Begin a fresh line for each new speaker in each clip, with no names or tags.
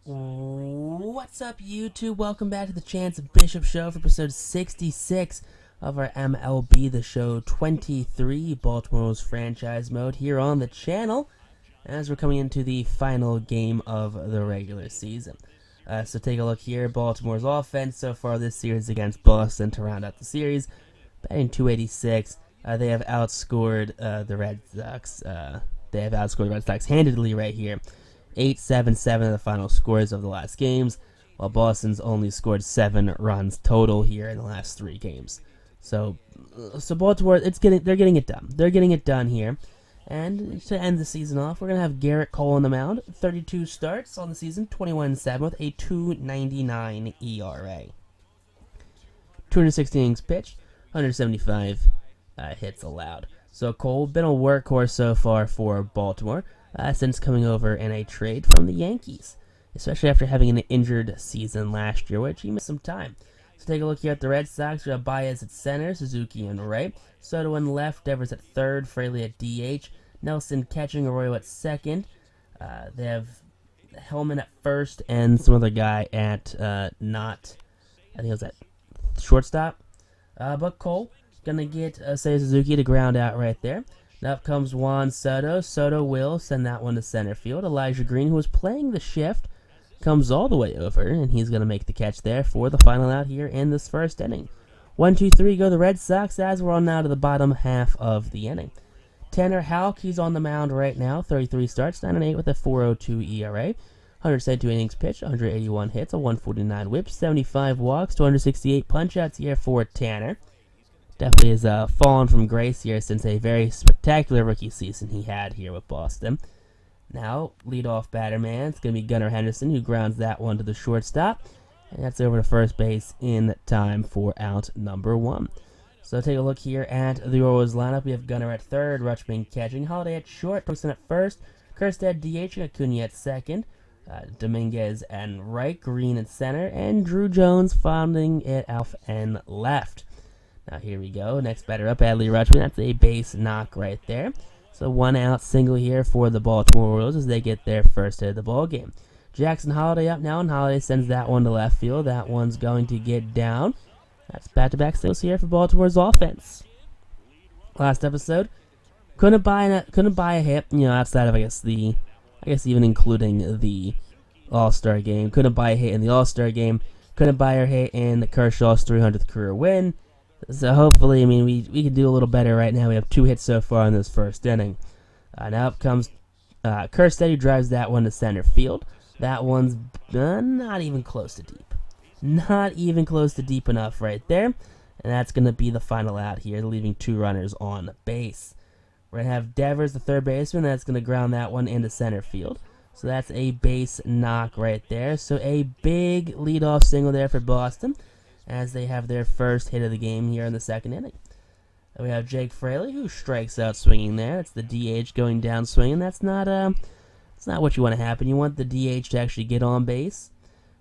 What's up, YouTube? Welcome back to the Chance Bishop Show for episode 66 of our MLB The Show 23 Baltimore's franchise mode here on the channel as we're coming into the final game of the regular season. So take a look here. Baltimore's offense so far this series against Boston to round out the series, batting .286. They have outscored the Red Sox. Handedly right here. 8-7-7 of the final scores of the last games, while Boston's only scored 7 runs total here in the last 3 games. So Baltimore, they're getting it done. They're getting it done here. And to end the season off, we're gonna have Garrett Cole on the mound. 32 starts on the season, 21-7 with a 2.99 ERA. 216 innings pitched, 175 hits allowed. So Cole been a workhorse so far for Baltimore. Since coming over in a trade from the Yankees, especially after having an injured season last year, which he missed some time. So take a look here at the Red Sox. We have Baez at center, Suzuki in right, Soto in left, Devers at third, Fraley at DH, Nelson catching, Arroyo at second. They have Hellman at first and some other guy at I think it was at shortstop. But Cole gonna get Seiya Suzuki to ground out right there. Up comes Juan Soto. Soto will send that one to center field. Elijah Green, who was playing the shift, comes all the way over, and he's going to make the catch there for the final out here in this first inning. 1-2-3 go the Red Sox as we're on now to the bottom half of the inning. Tanner Houck, he's on the mound right now. 33 starts, 9-8 with a 4.02 ERA. 172 innings pitched, 181 hits, a 149 whip, 75 walks, 268 punch-outs here for Tanner. Definitely has fallen from grace here since a very spectacular rookie season he had here with Boston. Now, leadoff batter man, it's going to be Gunnar Henderson, who grounds that one to the shortstop. And that's over to first base in time for out number 1. So take a look here at the Orioles lineup. We have Gunnar at third, Rutschman catching, Holiday at short, Torkelson at first, Kjerstad DH, Acuna at second, Dominguez and right, Green at center, and Drew Jones finding it off and left. Now here we go. Next batter up, Adley Rutschman. That's a base knock right there. So 1 out single here for the Baltimore Orioles as they get their first hit of the ball game. Jackson Holiday up now, and Holiday sends that one to left field. That one's going to get down. That's back-to-back singles here for Baltimore's offense. Last episode, couldn't buy a hit. Outside of I guess even including the All-Star game, couldn't buy a hit in the All-Star game. Couldn't buy a hit in Kershaw's 300th career win. So hopefully, we can do a little better right now. We have 2 hits so far in this first inning. Now up comes Kjerstad, who drives that one to center field. That one's not even close to deep. Not even close to deep enough right there. And that's going to be the final out here, leaving 2 runners on base. We're going to have Devers, the third baseman. That's going to ground that one into center field. So that's a base knock right there. So a big leadoff single there for Boston, as they have their first hit of the game here in the second inning. We have Jake Fraley, who strikes out swinging there. That's the DH going down swinging. That's not what you want to happen. You want the DH to actually get on base.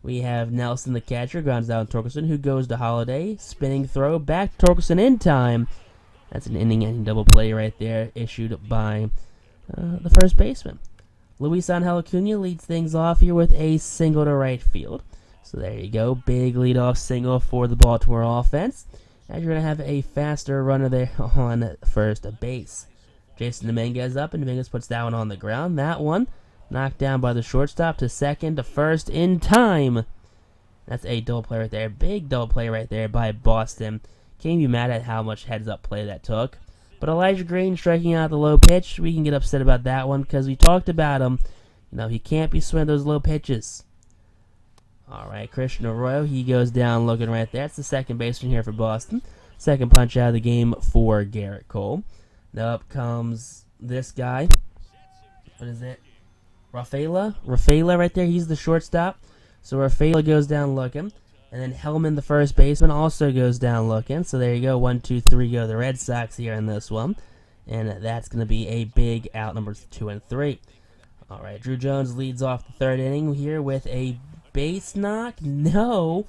We have Nelson, the catcher, grounds out Torkelson, who goes to Holiday. Spinning throw, back to Torkelson in time. That's an inning-ending double play right there, issued by the first baseman. Luis Angel Acuna leads things off here with a single to right field. So there you go, big leadoff single for the Baltimore offense. And you're going to have a faster runner there on first base. Jason Dominguez up, and Dominguez puts that one on the ground. That one knocked down by the shortstop to second to first in time. That's a double play right there, big double play right there by Boston. Can't be mad at how much heads-up play that took. But Elijah Green striking out the low pitch, we can get upset about that one because we talked about him. He can't be swinging those low pitches. All right, Christian Arroyo, he goes down looking right there. That's the second baseman here for Boston. Second punch out of the game for Garrett Cole. Now up comes this guy. What is it? Rafaela right there. He's the shortstop. So Rafaela goes down looking. And then Hellman, the first baseman, also goes down looking. So there you go. 1-2-3 go the Red Sox here in this one. And that's going to be a big out, numbers 2 and 3. All right, Drew Jones leads off the third inning here with a base knock? No.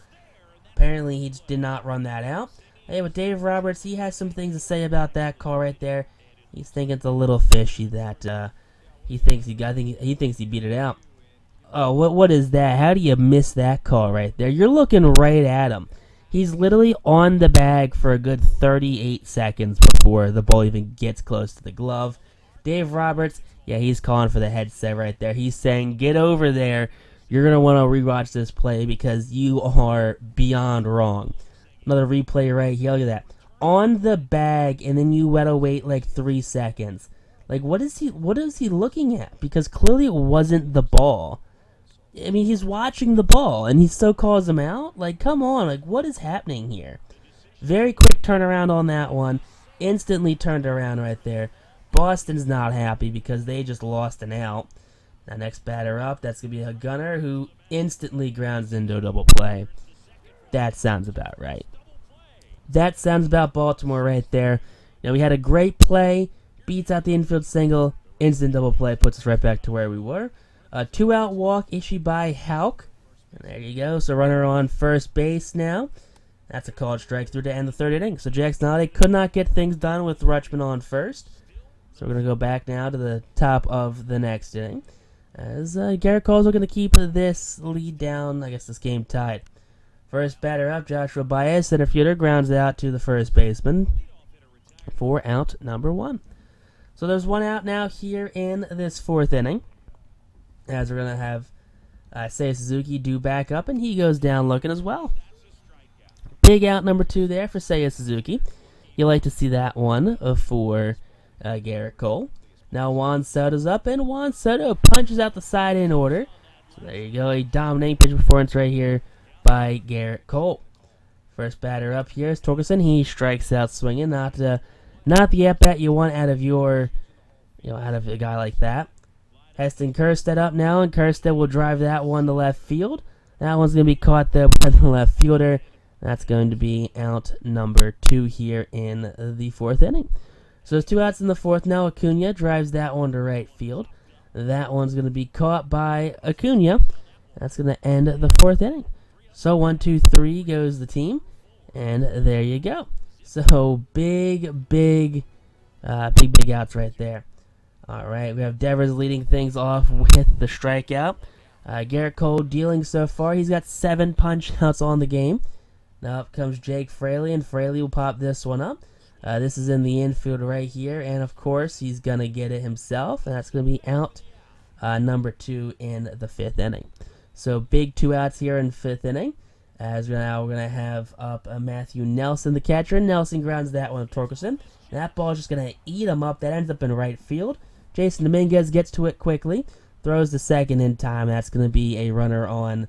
Apparently he did not run that out. Hey, with Dave Roberts, he has some things to say about that call right there. He's thinking it's a little fishy that he thinks he beat it out. Oh, what is that? How do you miss that call right there? You're looking right at him. He's literally on the bag for a good 38 seconds before the ball even gets close to the glove. Dave Roberts, yeah, he's calling for the headset right there. He's saying, get over there. You're going to want to rewatch this play because you are beyond wrong. Another replay right here. Look at that. On the bag, and then you gotta wait like 3 seconds. Like, what is he looking at? Because clearly it wasn't the ball. I mean, he's watching the ball, and he still calls him out? Like, come on. Like, what is happening here? Very quick turnaround on that one. Instantly turned around right there. Boston's not happy because they just lost an out. Now, next batter up, that's going to be a gunner who instantly grounds into a double play. That sounds about right. That sounds about Baltimore right there. Now, we had a great play. Beats out the infield single. Instant double play puts us right back to where we were. A 2-out walk issued by Houck. And there you go. So runner on first base now. That's a called strike through to end the third inning. So Jackson Holiday could not get things done with Rutschman on first. So we're going to go back now to the top of the next inning. As Garrett Cole's looking to keep this lead down. I guess this game tied. First batter up, Joshua Baez, center fielder, grounds out to the first baseman for out number 1. So there's 1 out now here in this 4th inning. As we're going to have Seiya Suzuki do back up, and he goes down looking as well. Big out number 2 there for Seiya Suzuki. You like to see that one for Garrett Cole. Now Juan Soto's up, and Juan Soto punches out the side in order. So there you go, a dominating pitch performance right here by Garrett Cole. First batter up here is Torkelson. He strikes out swinging. Not the at-bat you want out of out of a guy like that. Heston Kjerstad up now, and Kjerstad will drive that one to left field. That one's going to be caught there by the left fielder. That's going to be out number 2 here in the 4th inning. So there's 2 outs in the 4th now. Acuna drives that one to right field. That one's going to be caught by Acuna. That's going to end the 4th inning. So 1, 2, 3 goes the team, and there you go. So big outs right there. All right, we have Devers leading things off with the strikeout. Garrett Cole dealing so far. He's got 7 punch outs on the game. Now up comes Jake Fraley, and Fraley will pop this one up. This is in the infield right here, and of course he's going to get it himself, and that's going to be out number 2 in the 5th inning. So big 2 outs here in 5th inning. As now we're going to have up Matthew Nelson, the catcher. Nelson grounds that one to Torkelson. And that ball is just going to eat him up. That ends up in right field. Jason Dominguez gets to it quickly. Throws the second in time. That's going to be a runner on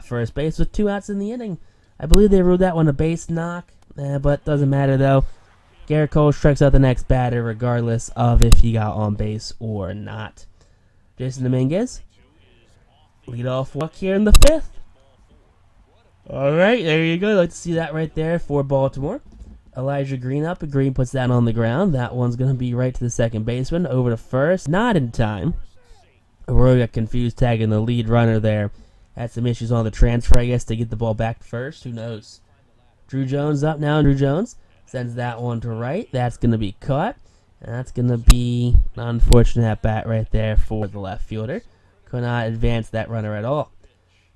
first base with 2 outs in the inning. I believe they ruled that one a base knock. But doesn't matter though. Garrett Cole strikes out the next batter regardless of if he got on base or not. Jason Dominguez. Leadoff walk here in the 5th. All right, there you go. I'd like to see that right there for Baltimore. Elijah Green up, and Green puts that on the ground. That one's going to be right to the second baseman, over to first. Not in time. Roy got confused tagging the lead runner there. Had some issues on the transfer, I guess, to get the ball back to first. Who knows? Drew Jones up now. Drew Jones sends that one to right. That's going to be caught. And that's going to be an unfortunate at-bat right there for the left fielder. Could not advance that runner at all.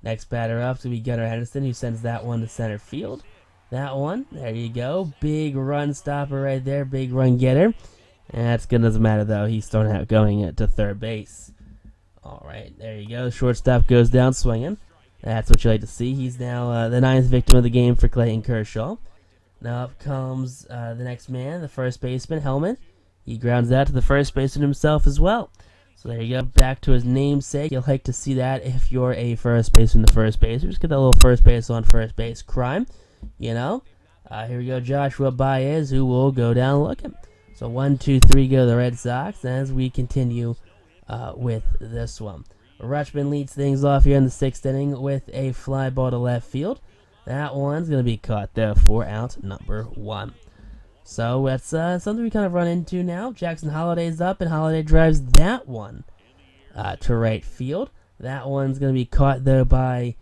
Next batter up to be Gunnar Henderson, who sends that one to center field. That one, there you go. Big run stopper right there. Big run getter. And that's good. Doesn't matter, though. He's thrown out going to third base. All right, there you go. Shortstop goes down swinging. That's what you like to see. He's now the 9th victim of the game for Clayton Kershaw. Now up comes the next man, the first baseman, Hellman. He grounds out to the first baseman himself as well. So there you go, back to his namesake. You'll like to see that if you're a first baseman, the first baseman. Just get that little first base on first base crime, Here we go, Joshua Baez, who will go down looking. So 1, 2, 3 go the Red Sox as we continue with this one. Rutschman leads things off here in the 6th inning with a fly ball to left field. That one's going to be caught there for out number 1. So that's something we kind of run into now. Jackson Holliday's up, and Holliday drives that one to right field. That one's going to be caught there by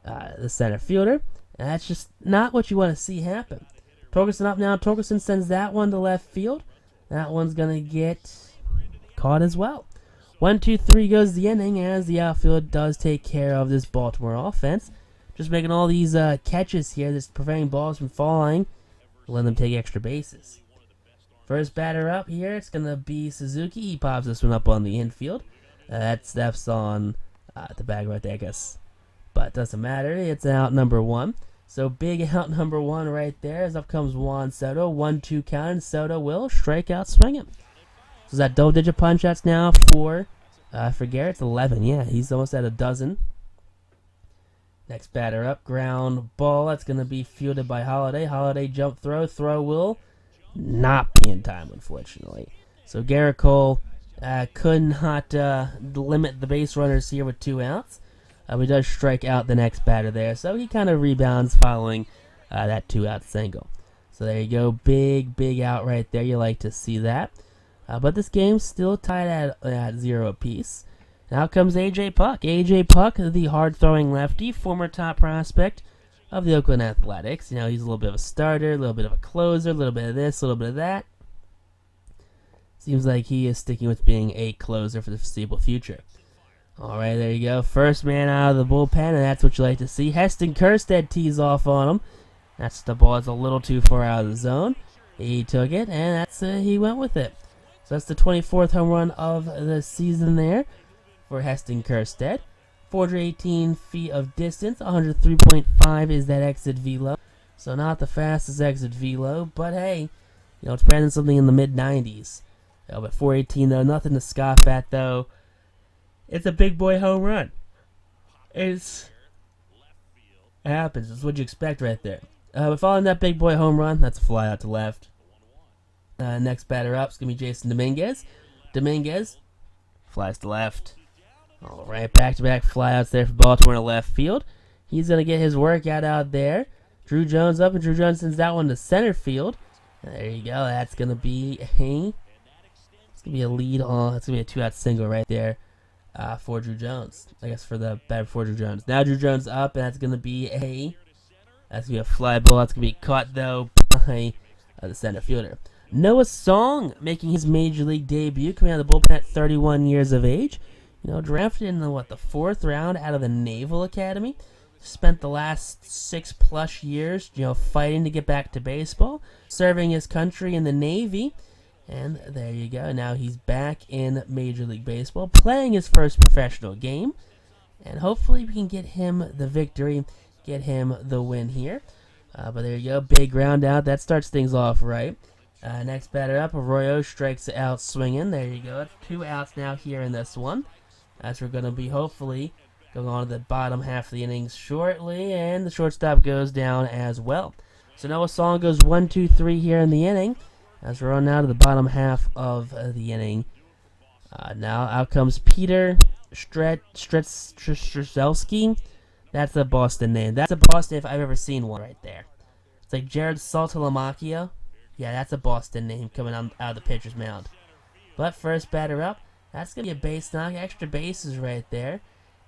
the center fielder. And that's just not what you want to see happen. Torkelson up now. Torkelson sends that one to left field. That one's going to get caught as well. 1-2-3 goes the inning as the outfield does take care of this Baltimore offense. Just making all these catches here, just preventing balls from falling, letting them take extra bases. First batter up here, it's going to be Suzuki. He pops this one up on the infield. That steps on the bag right there, I guess. But it doesn't matter. It's out number 1. So big out number 1 right there. As up comes Juan Soto. 1-2 count, and Soto will strike out swinging. So that double-digit punch-outs now for Garrett's 11. Yeah, he's almost at a dozen. Next batter up, ground ball. That's going to be fielded by Holiday. Holiday jump throw. Throw will not be in time, unfortunately. So Garrett Cole could not limit the base runners here with 2 outs. But he does strike out the next batter there. So he kind of rebounds following that 2-out single. So there you go. Big out right there. You like to see that. But this game's still tied at 0 apiece. Now comes A.J. Puck. A.J. Puck, the hard-throwing lefty, former top prospect of the Oakland Athletics. You know, he's a little bit of a starter, a little bit of a closer, a little bit of this, a little bit of that. Seems like he is sticking with being a closer for the foreseeable future. All right, there you go. First man out of the bullpen, and that's what you like to see. Heston Kjerstad tees off on him. That's the ball. It's a little too far out of the zone. He took it, and he went with it. So that's the 24th home run of the season there for Heston Kjerstad. 418 feet of distance, 103.5 is that exit velo. So not the fastest exit velo, but hey, you know, it's better than something in the mid-90s. But 418 though, nothing to scoff at though. It's a big boy home run. It happens. That's what you expect right there. But following that big boy home run, that's a fly out to left. Next batter up is going to be Jason Dominguez. Dominguez flies to left. All right, back-to-back flyouts there for Baltimore to left field. He's going to get his workout out there. Drew Jones up, and Drew Jones sends that one to center field. There you go. That's going to be a lead on. It's going to be a 2-out single right there for Drew Jones. I guess for the batter for Drew Jones. Now Drew Jones up, and that's going to be a fly ball. That's going to be caught though by the center fielder. Noah Song making his major league debut, coming out of the bullpen at 31 years of age. You know, drafted in the 4th round out of the Naval Academy. Spent the last 6+ years, you know, fighting to get back to baseball, serving his country in the Navy. And there you go. Now he's back in Major League Baseball, playing his first professional game. And hopefully we can get him the victory, get him the win here. But there you go. Big ground out. That starts things off right. Next batter up, Arroyo strikes out swinging. There you go. It's 2 outs now here in this one. As we're going to be hopefully going on to the bottom half of the innings shortly. And the shortstop goes down as well. So Noah Song goes 1-2-3 here in the inning. As we're on now to the bottom half of the inning. Now out comes Peter Strzelski. That's a Boston name. That's a Boston if I've ever seen one right there. It's like Jared Saltalamacchia. Yeah, that's a Boston name coming out of the pitcher's mound. But first batter up, that's going to be a base knock. Extra bases right there.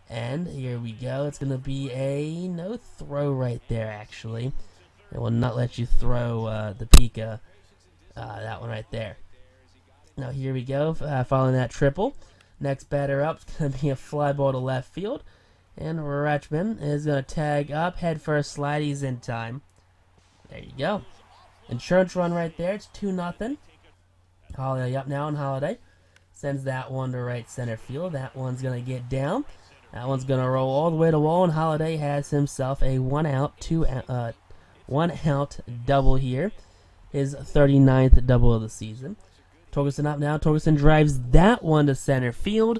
And here we go. It's going to be a no throw right there, actually. It will not let you throw the Pika. That one right there. Now here we go. Following that triple. Next batter up is going to be a fly ball to left field. And Rutschman is going to tag up. Head first slide. He's in time. There you go. Insurance run right there. It's 2-0. Holiday up now, and Holiday sends that one to right center field. That one's going to get down. That one's going to roll all the way to wall, and Holiday has himself a 1-out double here. His 39th double of the season. Torkelson up now. Torkelson drives that one to center field.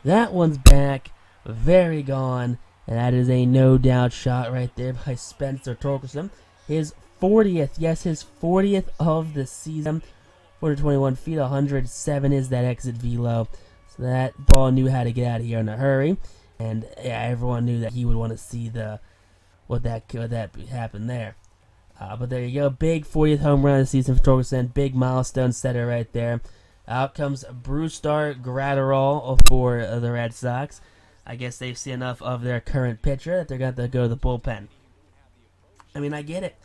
That one's back. Very gone. And that is a no-doubt shot right there by Spencer Torkelson. His 40th, yes, his 40th of the season. 421 feet, 107 is that exit velo. So that ball knew how to get out of here in a hurry. And yeah, everyone knew that he would want to see what that happened there. But there you go. Big 40th home run of the season for Torkelson. Big milestone setter right there. Out comes Brusdar Graterol for the Red Sox. I guess they see enough of their current pitcher that they're going to go to the bullpen. I mean, I get it.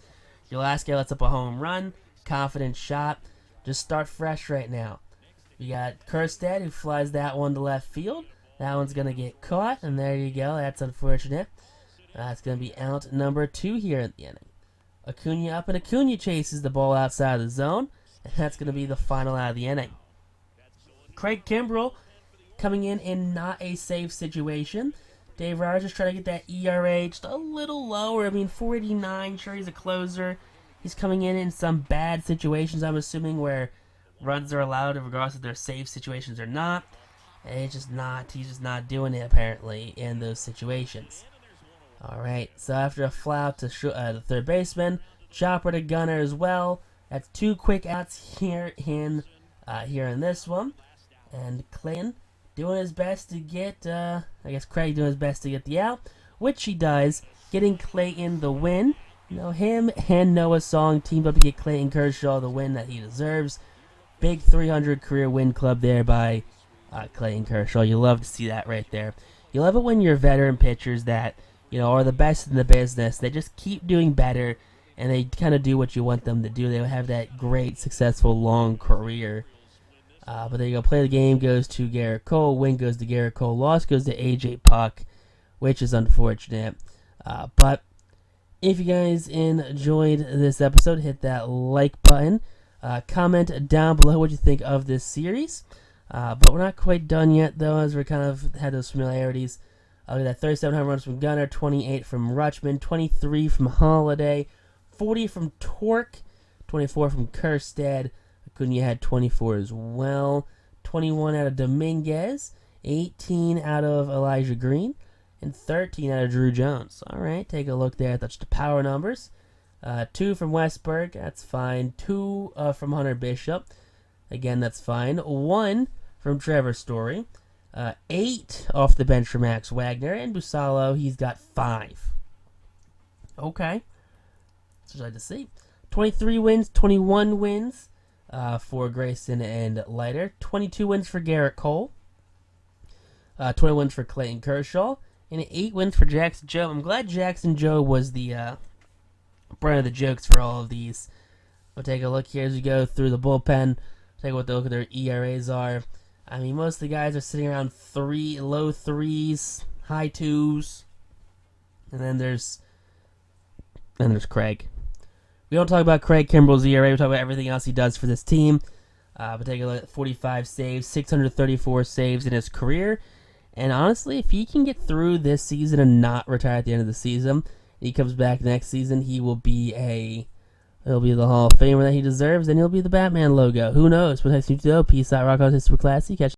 Your last guy lets up a home run. Confident shot. Just start fresh right now. We got Kerstead, who flies that one to left field. That one's going to get caught, and there you go. That's unfortunate. That's going to be out number 2 here at the inning. Acuna up, and Acuna chases the ball outside of the zone, and that's going to be the final out of the inning. Craig Kimbrell coming in not a safe situation. Dave Roberts just trying to get that ERA just a little lower. I mean, 4.89, sure, he's a closer. He's coming in some bad situations, I'm assuming, where runs are allowed regardless if they're safe situations or not. And he's just not doing it, apparently, in those situations. Alright, so after a fly out to the third baseman, chopper to Gunner as well. That's 2 quick outs here in this one. And Clayton doing his best to get, Craig doing his best to get the out, which he does, getting Clayton the win. You know, him and Noah Song teamed up to get Clayton Kershaw the win that he deserves. Big 300 career win club there by Clayton Kershaw. You love to see that right there. You love it when your veteran pitchers that, you know, are the best in the business, they just keep doing better, and they kind of do what you want them to do. They have that great, successful, long career. But there you go. Play the game goes to Garrett Cole. Win goes to Garrett Cole. Loss goes to AJ Puck, which is unfortunate. But if you guys enjoyed this episode, hit that like button. Comment down below what you think of this series. But we're not quite done yet, though, as we kind of had those familiarities. We got 37 home runs from Gunner, 28 from Rutschman, 23 from Holiday, 40 from Torque, 24 from Kerstead. Acuna had 24 as well. 21 out of Dominguez, 18 out of Elijah Green, and 13 out of Drew Jones. All right, take a look there. That's the power numbers. 2 from Westberg, that's fine. 2 from Hunter Bishop, again, that's fine. 1 from Trevor Story. 8 off the bench for Max Wagner, and Busalo, he's got 5. Okay, that's what I'd like to see. 23 wins, 21 wins for Grayson and Leiter. 22 wins for Garrett Cole. 20 wins for Clayton Kershaw. And 8 wins for Jackson Joe. I'm glad Jackson Joe was the brand of the jokes for all of these. We'll take a look here as we go through the bullpen. Take a look at their ERAs are. I mean, most of the guys are sitting around low 3s, high 2s. And then there's Craig. We don't talk about Craig Kimbrell's ERA. We talk about everything else he does for this team. But take a look at 45 saves, 634 saves in his career. And honestly, if he can get through this season and not retire at the end of the season, he comes back next season, he'll be the Hall of Famer that he deserves, and he'll be the Batman logo. Who knows? But next week, peace out, rock on, super classy. Catch